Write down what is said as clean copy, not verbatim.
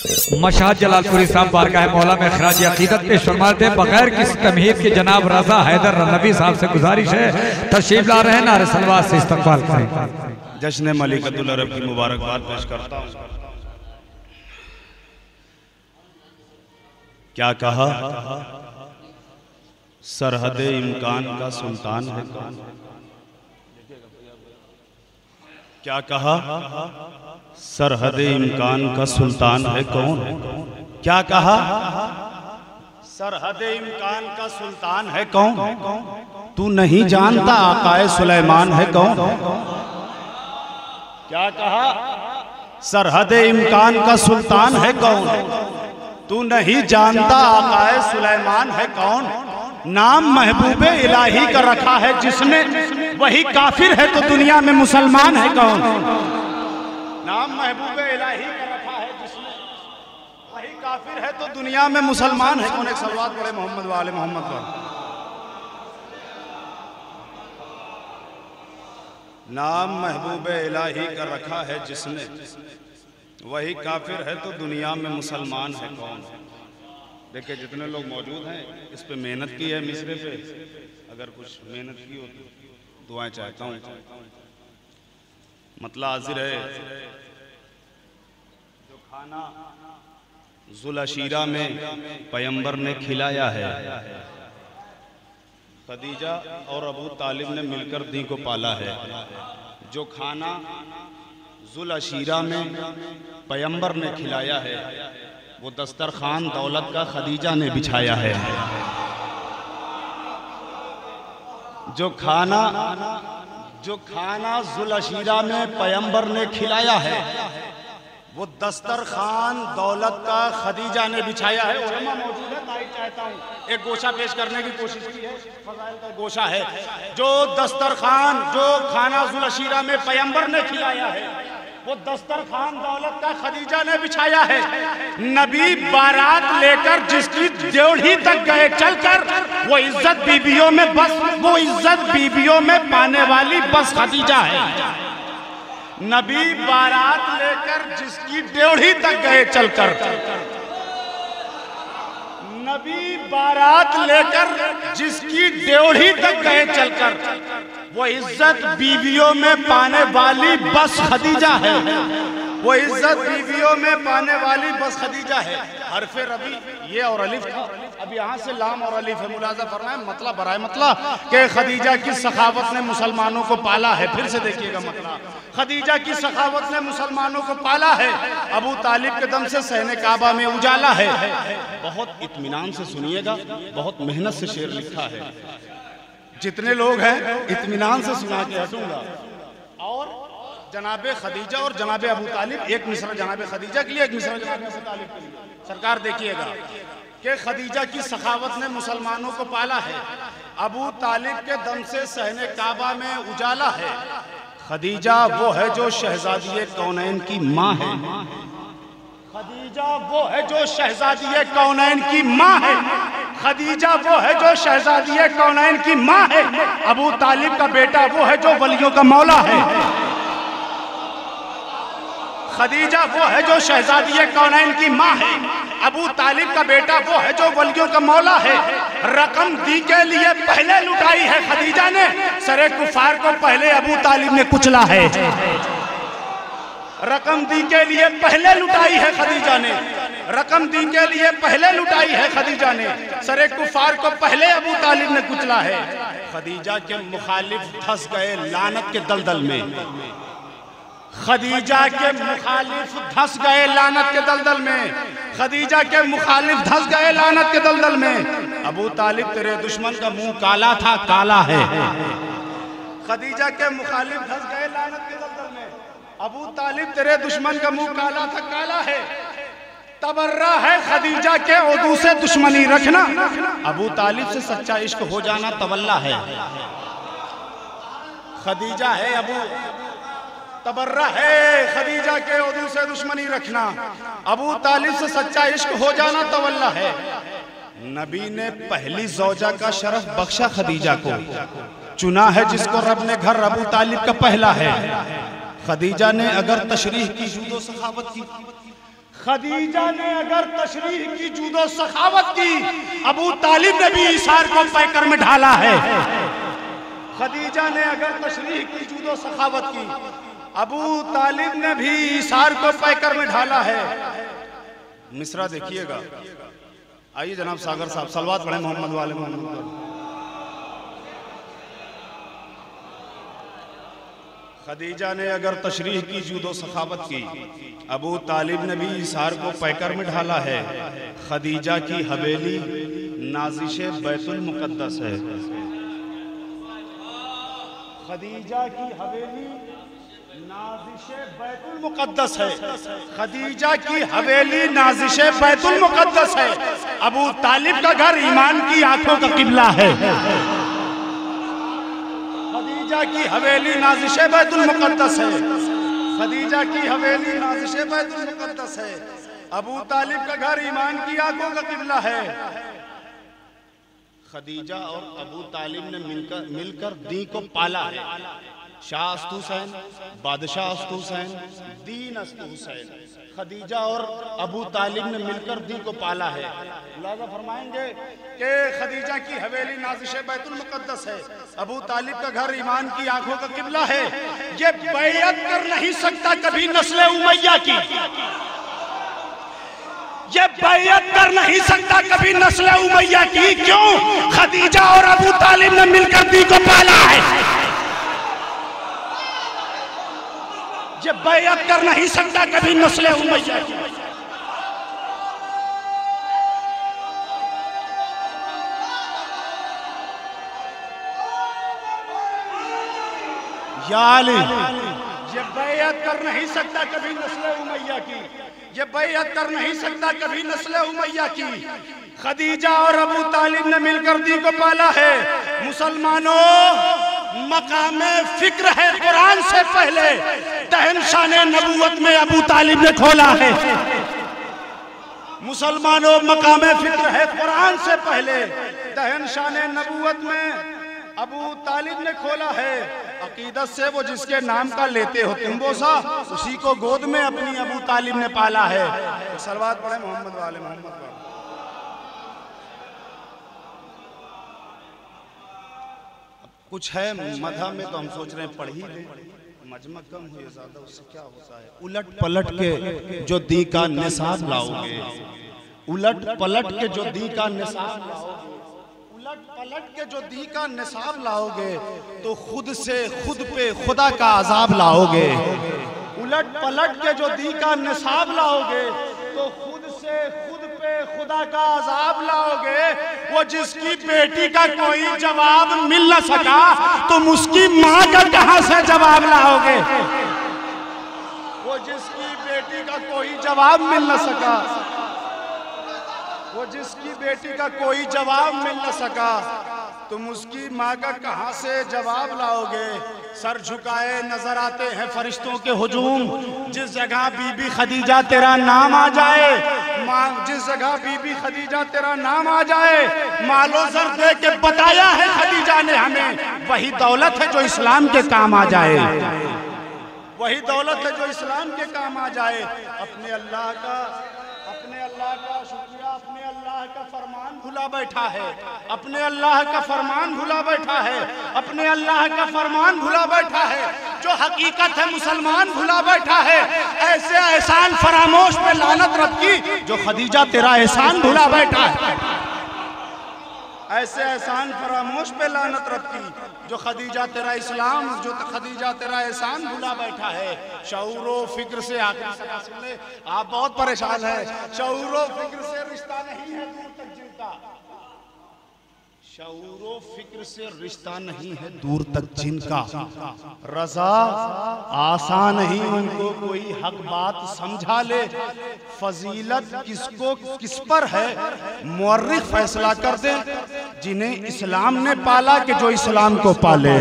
Mashhad Jalalpuri साहब बारगाह मौला में खराज अकीदत पेश फरमाते हैं। बगैर किसी तमहीद के जनाब रजा हैदर नबी साहब से गुजारिश है तशरीफ ला रहे हैं, नारे सलवात से इस्तकबाल करें। जश्न मलिकतुल अरब की मुबारकबाद पेश करता हूँ। क्या कहा सरहद इम्कान का सुल्तान है कौन? क्या कहा सरहद इम्कान का सुल्तान है कौन? क्या कहा सरहद इम्कान का सुल्तान है कौन? तू नहीं जानता आकाए सुलेमान है कौन? क्या कहा सरहद इम्कान का सुल्तान है कौन? तू नहीं जानता आकाए सुलेमान है कौन? नाम महबूबे इलाही का रखा है जिसने, वही काफिर है तो दुनिया में मुसलमान है कौन? नाम महबूबे इलाही का रखा है जिसने, वही काफिर है तो दुनिया में मुसलमान है कौन? एक सलवात पढ़े मोहम्मद वाले मोहम्मद पर। नाम महबूबे इलाही का रखा है जिसने, वही काफिर है तो दुनिया में मुसलमान है कौन? देखिए जितने लोग मौजूद हैं इस पे मेहनत की है मिसरे पे, अगर कुछ मेहनत की हो तो दुआएं चाहता हूँ। मतलब हाजिर है जो खाना जुलअशीरा में पैगंबर ने खिलाया है, खदीजा और अबू तालिब ने मिलकर दी को पाला है। जो खाना जुलअशीरा में पैगंबर ने खिलाया है वो दस्तरखान दौलत का खदीजा ने बिछाया है। जो खाना जुलअशीरा में पैगंबर ने खिलाया है वो दस्तरखान दौलत का खदीजा ने बिछाया है। उलमा मौजूद है, तारीफ चाहता हूँ। एक गोशा पेश करने की कोशिश की है, फज़ाइल का गोशा है। जो दस्तरखान जो खाना जुलअशीरा में पैगंबर ने खिलाया है वो दस्तरखान दौलत का खदीजा ने बिछाया है। नबी बारात लेकर जिसकी ड्योढ़ी तक गए चलकर, वो इज्जत बीबियों में पाने वाली बस खदीजा है। नबी बारात लेकर जिसकी ड्योढ़ी तक गए चलकर, नबी बारात लेकर जिसकी ड्योढ़ी तक गए चलकर, वो इज्जत बीवियों में पाने वाली बस खदीजा है। वो इज्जत बीवियों में पाने वाली बस खदीजा है। हरफे रबी ये और अलिफ था, अब यहाँ से लाम और अलिफ है। मुलाजा फरमाए मतलब बराए मतलब कि खदीजा की सखावत ने मुसलमानों को पाला है। फिर से देखिएगा मतलब खदीजा की सखावत ने मुसलमानों को पाला है। अबू तालिब के दम से सहने काबा में उजाला है। बहुत इत्मीनान से सुनिएगा, बहुत मेहनत से शेर लिखा है। जितने लोग हैं इत्मीनान से सुना के हटूंगा। और जनाबे खदीजा और जनाबे अबू तालिब, एक मिसरा जनाबे खदीजा के लिए, एक मिसरा जनाबे अबू तालिब के लिए। सरकार देखिएगा कि खदीजा की सखावत ने मुसलमानों को पाला है। अबू तालिब के दम से सहने काबा में उजाला है। खदीजा वो है जो शहजादी कौनैन की माँ है। खदीजा वो है जो शहजादी कौनैन की माँ है। खदीजा वो है जो शहजादी कौनैन की माँ है। अबू तालिब का बेटा वो है जो वलियों का मौला है। खदीजा वो है जो शहजादी कौनैन की माँ है। अबू तालिब का बेटा वो है जो वलियों का मौला है। रकम दी के लिए पहले लुटाई है खदीजा ने, सरे कुफार को पहले अबू तालिब ने कुचला है। रकम दी के लिए पहले लुटाई है खदीजा ने, रकम दी के लिए पहले लुटाई है खदीजा ने, सरे कुफार को पहले अबू तालिब ने कुचला है। खदीजा के मुखालिफ धंस गए लानत के दलदल में। खदीजा के मुखालिफ धंस गए लानत के दलदल में। खदीजा के मुखालिफ धंस गए लानत के दलदल में। अबू तालिब तेरे दुश्मन का मुंह काला था, काला है। खदीजा के मुखालिफ धंस गए लानत के दलदल में। अबू तालिब तेरे दुश्मन का मुंह काला था, काला है। तबर्रा है खदीजा के उदू से दुश्मनी रखना। अबू तालिब से सच्चा इश्क हो जाना तवल्ला है। खदीजा है अबू तबर्रा है खदीजा के उदू से दुश्मनी रखना। अबू तालिब से सच्चा इश्क हो जाना तवल्ला है। नबी ने पहली ज़ौजा का शरफ बख्शा खदीजा को, चुना है जिसको रब ने घर अबू तालिब का पहला है। खदीजा ने अगर तशरीह की जुदो सखावत की, खदीजा ने अगर तशरीह की जूदो सखावत की, अबू तालिब ने भी ईसार को पैकर में ढाला है। खदीजा ने अगर तशरीह की जूदो सखावत की, अबू तालिब ने भी ईसार को पैकर में ढाला है। मिसरा देखिएगा। आइए जनाब सागर साहब सलवात पढ़े मोहम्मद वाले मोहम्मद। खदीजा ने अगर तशरीह की जूदो सखावत की, अबू तालिब ने भी ईसार को पैकर में ढाला है। खदीजा की हवेली नाजिश बैतुल मुकद्दस है। खदीजा की हवेली नाजिश बैतुल मुकद्दस है। खदीजा की हवेली नाजिश बैतुल मुकद्दस है। अबू तालिब का घर ईमान की आंखों का किबला है। खदीजा की हवेली नाजिश बैतुल मुकद्दस है। खदीजा की हवेली नाजिश बैतुल मुकद्दस है। अबू तालिब का घर ईमान की आंखों का किबला है। खदीजा और अबू तालिब ने मिलकर दी को पाला है। शाह अस्तु हुसैन, बादशाह अस्तु हुसैन, दीन अस्तु हुसैन। खदीजा और अबू तालिब ने मिलकर दी को पाला है। मुलाजा फरमाएंगे कि खदीजा की हवेली नाजिश बैतुल मुकद्दस है। अबू तालिब का घर ईमान की आंखों का किबला है। ये बैयत कर नहीं सकता कभी नस्ल उमैया की। ये बैयत कर नहीं सकता कभी नस्ल उमैया की। क्यों? खदीजा और अबू तालिब ने मिलकर दी को पाला है। ये बैयत कर नहीं सकता कभी नस्ल उमैया की। या अली, ये बैयत कर नहीं सकता कभी नस्ल उमैया की। ये बैयत कर नहीं सकता कभी नस्ल उमैया की। खदीजा और अबू तालिब ने मिलकर दी को पाला है। मुसलमानों, मकामे फिक्र है कुरान से पहले तहनशाने नबूवत में अबू तालिब ने खोला है। मुसलमानों, मकामे फिक्र है कुरान से पहले तहनशाने नबूवत में अबू तालिब ने खोला है। अकीदत से वो जिसके नाम का लेते हो तुम बोसा, उसी को गोद में अपनी अबू तालिब ने पाला है। सलवात पढ़े मोहम्मद वाले मोहम्मद। कुछ है मधा में तो हम सोच रहे हैं पढ़ ही लें, मजमा कम हुए ज्यादा उससे क्या होता है। उलट पलट के जो दी का निसाब लाओगे, उलट पलट के जो दी का निसाब लाओगे, उलट पलट के जो दी का निसाब लाओगे तो खुद से खुद पे खुदा का अजाब लाओगे। उलट पलट के जो दी का निसाब लाओगे तो खुद से खुद पे खुदा का अजाब लाओगे। वो जिसकी बेटी का कोई जवाब मिल न सका तुम उसकी माँ का कहां से जवाब लाओगे। वो जिसकी बेटी का कोई जवाब मिल न सका, वो जिसकी बेटी का कोई जवाब मिल न सका तुम उसकी माँ का कहां से जवाब लाओगे। सर झुकाए नजर आते हैं फरिश्तों के हुजूम। जिस जगह बीबी खदीजा तेरा नाम आ जाए, जिस जगह बीबी खदीजा तेरा नाम आ जाए, मालो जर दे के बताया है खदीजा ने हमें, वही दौलत है जो इस्लाम के काम आ जाए। वही दौलत है जो इस्लाम के काम आ जाए। अपने अल्लाह का शुक्रिया, अपने अल्लाह का फरमान भुला बैठा है। अपने अल्लाह का फरमान भुला बैठा है। अपने अल्लाह का फरमान भुला बैठा है। जो हकीकत है मुसलमान भुला बैठा है। ऐसे एहसान फरामोश पे लानत रब की जो खदीजा तेरा एहसान भुला बैठा है। ऐसे एहसान फरामोश पे लानत रब की जो खदीजा तेरा इस्लाम, जो खदीजा तेरा एहसान भुला बैठा है। शऊरो फिक्र से आखिर आप बहुत परेशान है। शऊरो फिक्र से रिश्ता नहीं है दूर तक जिनका। शऊरो फिक्र से रिश्ता नहीं है दूर तक जिनका। रजा आसान नहीं उनको कोई हक बात समझा ले। फजीलत किसको किस पर है मुअर्रिख फैसला कर दे। जिन्हें इस्लाम ने पाला कि जो इस्लाम को पाले।